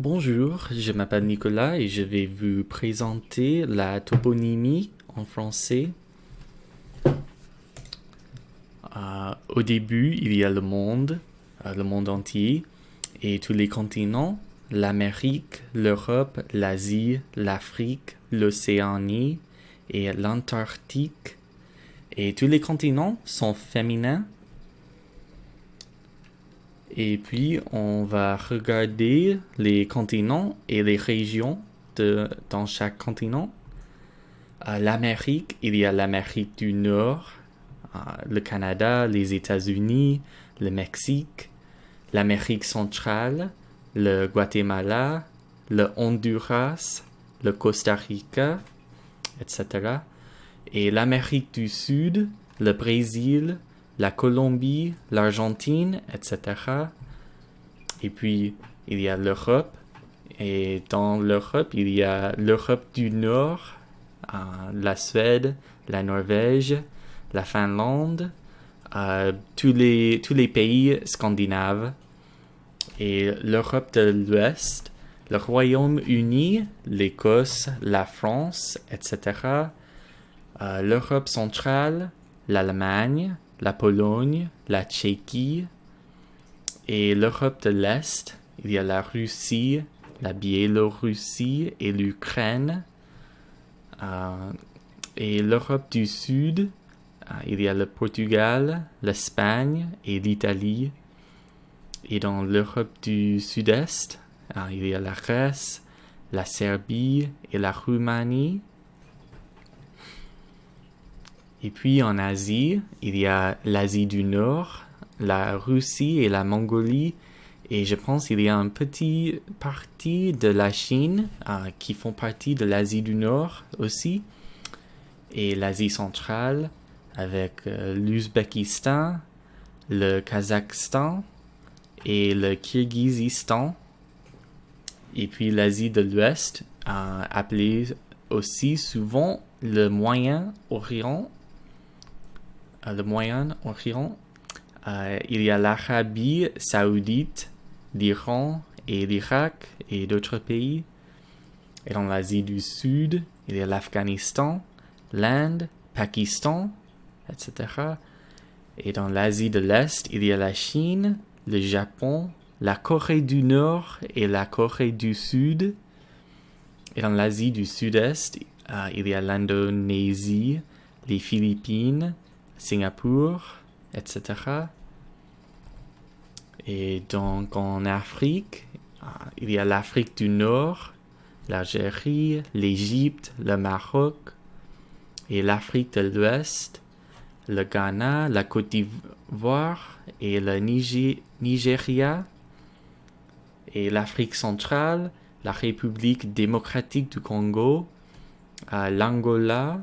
Bonjour, je m'appelle Nicolas et je vais vous présenter la toponymie en français. Au début, il y a le monde entier et tous les continents, l'Amérique, l'Europe, l'Asie, l'Afrique, l'Océanie et l'Antarctique. Et tous les continents sont féminins. Et puis, on va regarder les continents et les régions dans chaque continent. À l'Amérique, il y a l'Amérique du Nord, le Canada, les États-Unis, le Mexique, l'Amérique centrale, le Guatemala, le Honduras, le Costa Rica, etc. Et l'Amérique du Sud, le Brésil, la Colombie, l'Argentine, etc. Et puis, il y a l'Europe. Et dans l'Europe, il y a l'Europe du Nord, la Suède, la Norvège, la Finlande, tous les pays scandinaves et l'Europe de l'Ouest, le Royaume-Uni, l'Écosse, la France, etc. L'Europe centrale, l'Allemagne, la Pologne, la Tchéquie et l'Europe de l'Est. Il y a la Russie, la Biélorussie et l'Ukraine. Euh, et l'Europe du Sud, il y a le Portugal, l'Espagne et l'Italie. Et dans l'Europe du Sud-Est, il y a la Grèce, la Serbie et la Roumanie. Et puis en Asie, il y a l'Asie du Nord, la Russie et la Mongolie. Et je pense qu'il y a une petite partie de la Chine qui font partie de l'Asie du Nord aussi. Et l'Asie centrale avec l'Ouzbékistan, le Kazakhstan et le Kirghizistan. Et puis l'Asie de l'Ouest, appelée aussi souvent le Moyen-Orient. Le Moyen-Orient. Il y a l'Arabie saoudite, l'Iran et l'Irak et d'autres pays. Et dans l'Asie du Sud, il y a l'Afghanistan, l'Inde, Pakistan, etc. Et dans l'Asie de l'Est, il y a la Chine, le Japon, la Corée du Nord et la Corée du Sud. Et dans l'Asie du Sud-Est, il y a l'Indonésie, les Philippines, Singapour, etc. Et donc en Afrique, il y a l'Afrique du Nord, l'Algérie, l'Égypte, le Maroc et l'Afrique de l'Ouest, le Ghana, la Côte d'Ivoire et le Nigeria et l'Afrique centrale, la République démocratique du Congo, l'Angola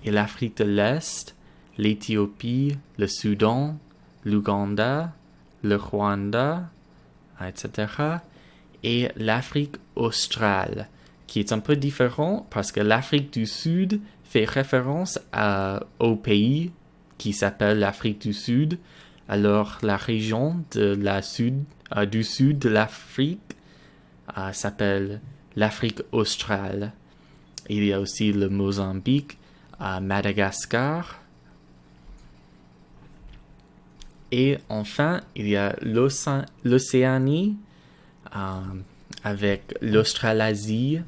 et l'Afrique de l'Est, l'Éthiopie, le Soudan, l'Ouganda, le Rwanda, etc. Et l'Afrique australe, qui est un peu différent parce que l'Afrique du Sud fait référence au pays qui s'appelle l'Afrique du Sud. Alors la région du sud de l'Afrique s'appelle l'Afrique australe. Il y a aussi le Mozambique, Madagascar. Et enfin, il y a l'Océanie avec l'Australasie,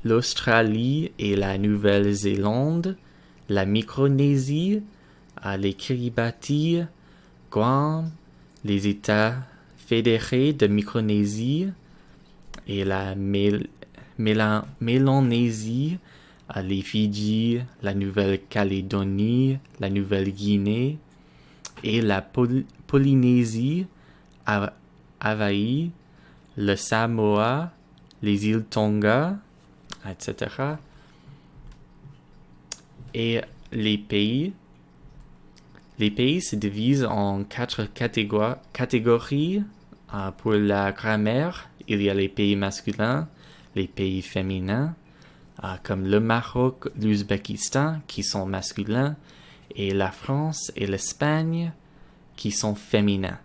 l'Australie et la Nouvelle-Zélande, la Micronésie, les Kiribati, Guam, les États fédérés de Micronésie et la Mélanésie, les Fidji, la Nouvelle-Calédonie, la Nouvelle-Guinée et la Polynésie, Hawaï, le Samoa, les îles Tonga, etc. Et les pays se divisent en 4 catégories pour la grammaire. Il y a les pays masculins, les pays féminins, comme le Maroc, l'Ouzbékistan, qui sont masculins, et la France et l'Espagne, qui sont féminins.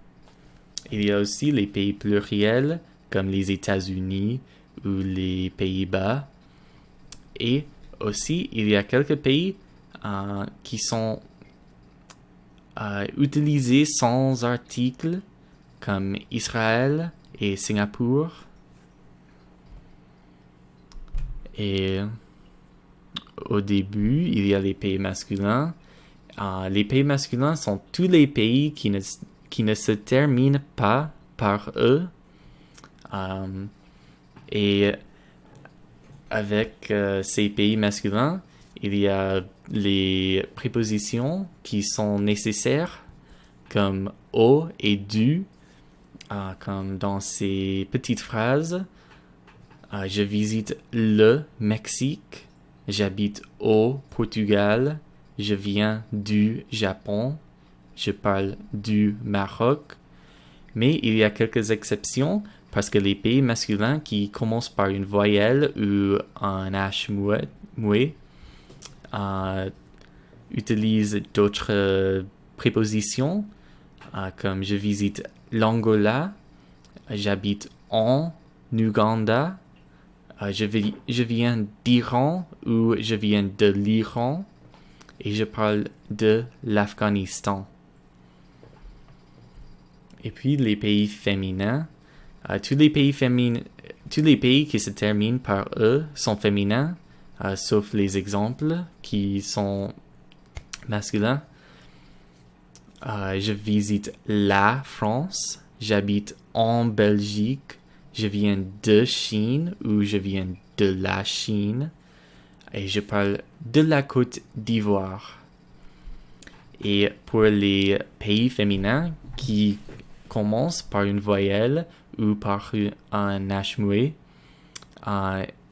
Il y a aussi les pays pluriels comme les États-Unis ou les Pays-Bas. Et aussi, il y a quelques pays qui sont utilisés sans article comme Israël et Singapour. Et au début, il y a les pays masculins. Les pays masculins sont tous les pays qui ne se terminent pas par eux. Et avec ces pays masculins, il y a les prépositions qui sont nécessaires, comme au et du, comme dans ces petites phrases. Je visite le Mexique, j'habite au Portugal, je viens du Japon, je parle du Maroc. Mais il y a quelques exceptions parce que les pays masculins qui commencent par une voyelle ou un H muet utilisent d'autres prépositions, comme je visite l'Angola, j'habite en Ouganda, je viens d'Iran ou je viens de l'Iran et je parle de l'Afghanistan. Et puis les pays féminins, tous les pays qui se terminent par E sont féminins, sauf les exemples qui sont masculins. Je visite la France, j'habite en Belgique, je viens de Chine ou je viens de la Chine et je parle de la Côte d'Ivoire. Et pour les pays féminins qui commencent par une voyelle ou par un H muet,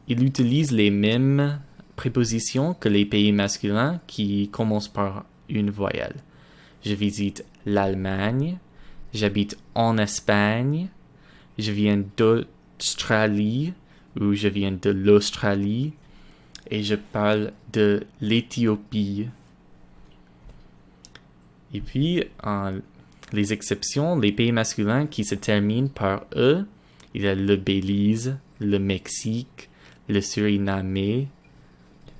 ils utilisent les mêmes prépositions que les pays masculins qui commencent par une voyelle. Je visite l'Allemagne, j'habite en Espagne, je viens d'Australie ou je viens de l'Australie et je parle de l'Éthiopie. Et puis, les exceptions, les pays masculins qui se terminent par E, il y a le Belize, le Mexique, le Suriname,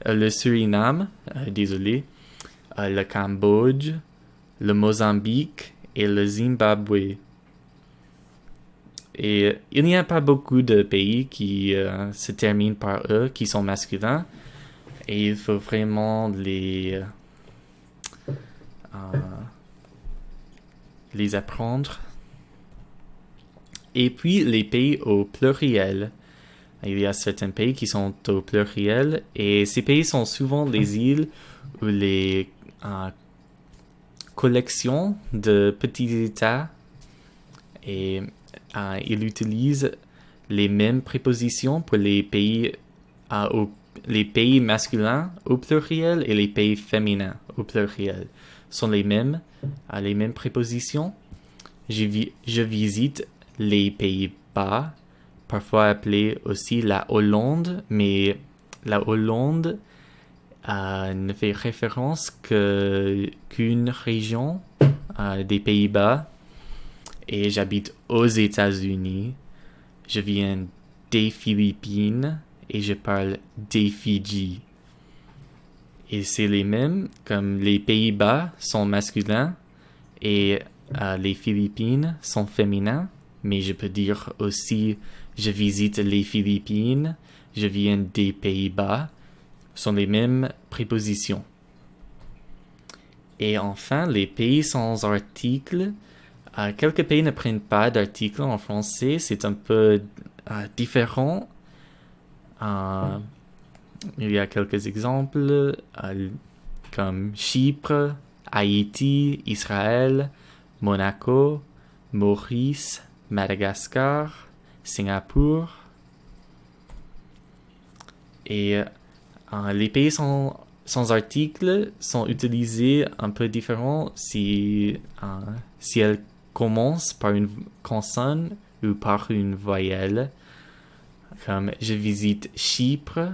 le Cambodge, le Mozambique et le Zimbabwe. Et il n'y a pas beaucoup de pays qui se terminent par E, qui sont masculins, et il faut vraiment les apprendre. Et puis les pays au pluriel. Il y a certains pays qui sont au pluriel et ces pays sont souvent des îles ou les collections de petits États et ils utilisent les mêmes prépositions pour les pays masculins au pluriel et les pays féminins au pluriel. Sont les mêmes prépositions. Je visite les Pays-Bas, parfois appelé aussi la Hollande, mais la Hollande ne fait référence qu'une région des Pays-Bas. Et j'habite aux États-Unis. Je viens des Philippines et je parle des Fidji. Et c'est les mêmes, comme les Pays-Bas sont masculins et les Philippines sont féminins. Mais je peux dire aussi, je visite les Philippines, je viens des Pays-Bas, sont les mêmes prépositions. Et enfin, les pays sans article. Quelques pays ne prennent pas d'article en français, c'est un peu différent. Il y a quelques exemples comme Chypre, Haïti, Israël, Monaco, Maurice, Madagascar, Singapour. Et les pays sans article sont utilisés un peu différents si elles commencent par une consonne ou par une voyelle. Comme je visite Chypre,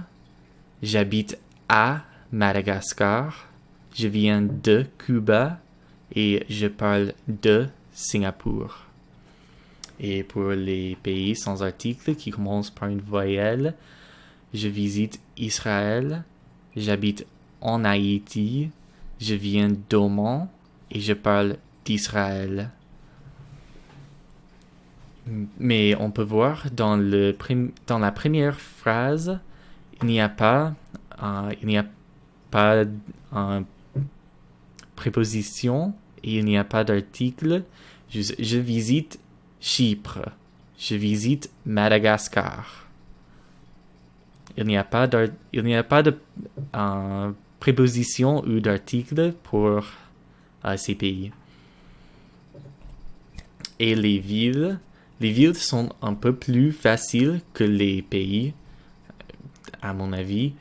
j'habite à Madagascar, je viens de Cuba et je parle de Singapour. Et pour les pays sans article qui commencent par une voyelle, je visite Israël, j'habite en Haïti, je viens d'Oman et je parle d'Israël. Mais on peut voir dans la première phrase, il n'y a pas une préposition et il n'y a pas d'article. Je visite Chypre. Je visite Madagascar. Il n'y a pas de préposition ou d'article pour ces pays. Et les villes sont un peu plus faciles que les pays, à mon avis.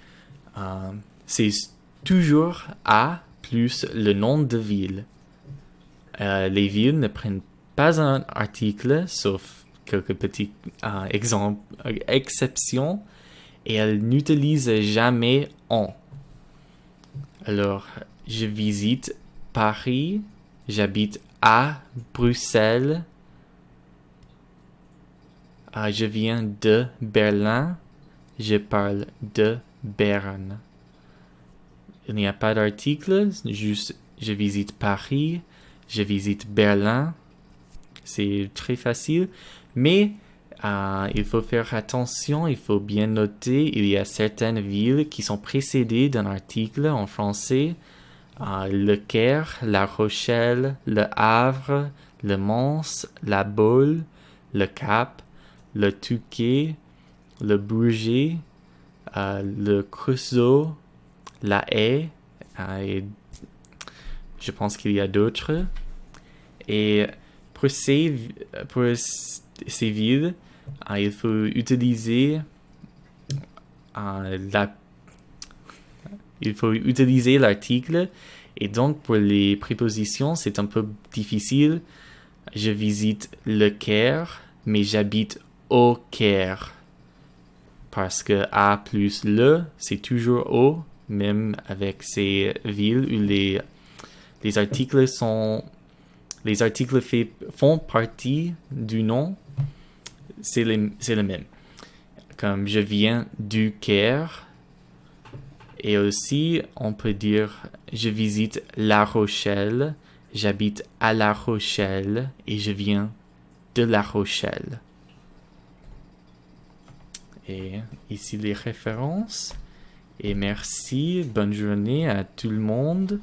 C'est toujours A plus le nom de ville. Les villes ne prennent pas un article, sauf quelques petits exceptions, et elles n'utilisent jamais on. Alors, je visite Paris, j'habite à Bruxelles, je viens de Berlin, je parle de Berne. Il n'y a pas d'article, juste je visite Paris, je visite Berlin. C'est très facile, mais il faut faire attention, il faut bien noter, il y a certaines villes qui sont précédées d'un article en français. Le Caire, La Rochelle, Le Havre, Le Mans, La Baule, Le Cap, Le Touquet, Le Bourget, Le Creusot, La Haye, et je pense qu'il y a d'autres. Et pour ces villes, il faut utiliser l'article. Et donc, pour les prépositions, c'est un peu difficile. Je visite le Caire, mais j'habite au Caire. Parce que A plus le, c'est toujours O, même avec ces villes où les articles font partie du nom, c'est le même. Comme je viens du Caire. Et aussi, on peut dire, je visite La Rochelle, j'habite à La Rochelle et je viens de La Rochelle. Et ici les références. Et merci, bonne journée à tout le monde.